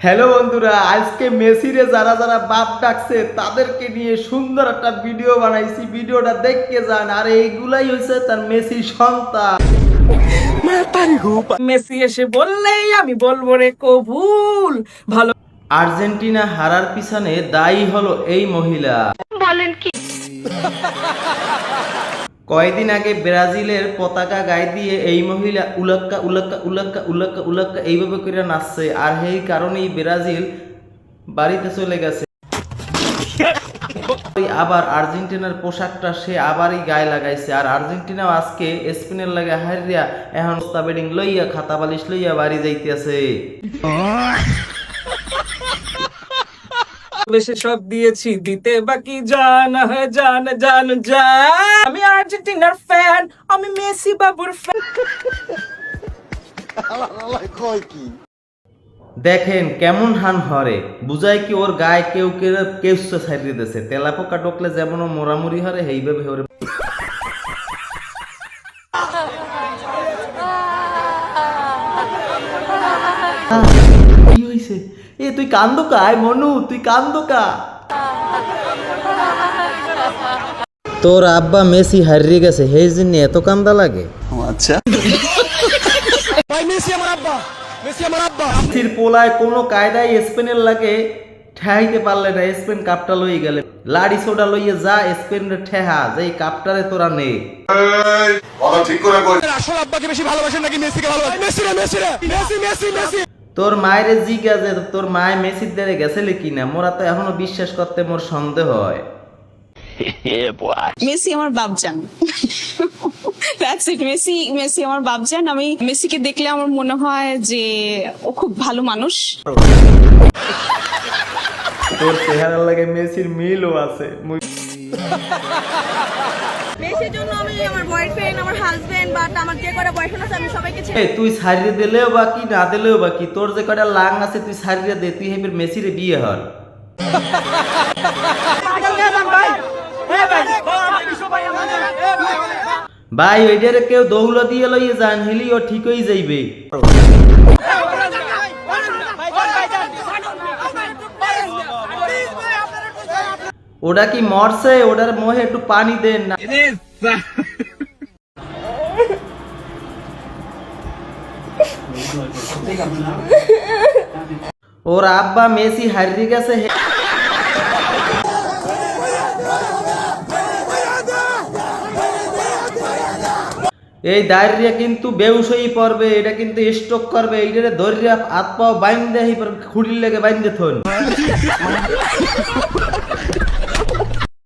Hello বন্ধুরা, আজকে মেসিরে যারা যারা বাপ ডাকছে তাদেরকে নিয়ে সুন্দর একটা ভিডিও বানাইছি। ভিডিওটা দেখতে যান। আর এইগুলাই হয়েছে তার মেসি সন্তান। মেসি এসে বললেই আমি বলবো রে কবুল। ভালো আর্জেন্টিনা হারার পিছনে দায়ী হলো এই মহিলা। বলেন কি? কয়েকদিন আগে ব্রাজিলের পতাকা গায়ে দিয়ে এই মহিলা উলাক্কা উলাক্কা উলাক্কা উলাক্কা উলাক্কা এইভাবে করে নাচছে। আর এই কারণেই ব্রাজিল বাড়িতে চলে গেছে। আবার আর্জেন্টিনার পোশাকটা সে আবারই গায়ে লাগাইছে। আর আর্জেন্টিনাও আজকে স্পেনের লাগে হারিয়া এখন বেডিং লইয়া খাতা বালিশ লইয়া বাড়ি যাইতেছে। বেশি সব দিয়েছি, দিতে বাকি জান জান জান জান। আমি আর্জেন্টিনার ফ্যান, আমি মেসি বাবুর ফ্যান। দেখেন কেমন হান হরে, বুঝায় কি ওর গায়ে কেউ কেউ কেউ ছাড়িয়ে দিতেছে। তেলাপোকা ঢোকলে যেমন ও মোরামুরি হরে এইভাবে হরে। কি হইছে? এ তুই কান্দো কায় মনু, তুই কান্দো কা? তোর আব্বা মেসি হারিয়ে গেছে, সেই জন্য এত কান্দা লাগে? আচ্ছা, মেসির পোলায় কোনো কায়দায় স্পেনের লাগে ঠেহাইতে পারলে না। স্পেন কাপটা লই গেলে লাড়ি সোডা লইয়ে যা স্পেনের ঠেহা যেই কাপটারে তোরা নে। আসল আব্বাকে বেশি ভালোবাসেন নাকি মেসিকে ভালোবাসেন? মেসি রে, মেসি রে, মেসি মেসি মেসি। তোর মায়ের জিজ্ঞা যে তোর মায় মেসির দ্বারে গেছিলে কিনা, মোরা তো এখনো বিশ্বাস করতে মোর সন্দেহ হয়। মেসি আমার বাপজান। That's it. মেসি আমার বাপজান। আমি মেসিকে দেখলে আমার মনে হয় যে ও খুব ভালো মানুষ। তোর চেহারার লাগে মেসির মিলও আছে। মেসির জন্য আমি আমার বয়ফ্রেন্ড, আমার হাজবেন্ড, বাট আমার যে কটা বয়ফ্রেন্ড আছে আমি সবাইকে এ তুই ছাড়িয়ে দিলেও বাকি না দিলেও বাকি, তোর যে কটা লাং আছে তুই ছাড়িয়ে দে। তুই হেবের মেসিরে বিয়ে হল। ভাই ওইটারে কেউ দৌলা দিয়ে লইয়ে যান, হেলি ও ঠিক হয়ে যাইবে। ওটা কি মরছে? ওটার মোহে একটু পানি দেন না। ওর আব্বা মেসি হারিয়ে গেছে। এই দাঁড়িয়ে কিন্তু বেউস হয়ে পড়বে, এটা কিন্তু স্ট্রোক করবে। এইটারে ধরিয়া হাত পাও বাইন্দে খুঁড়ির লেগে বাইন্দে থন।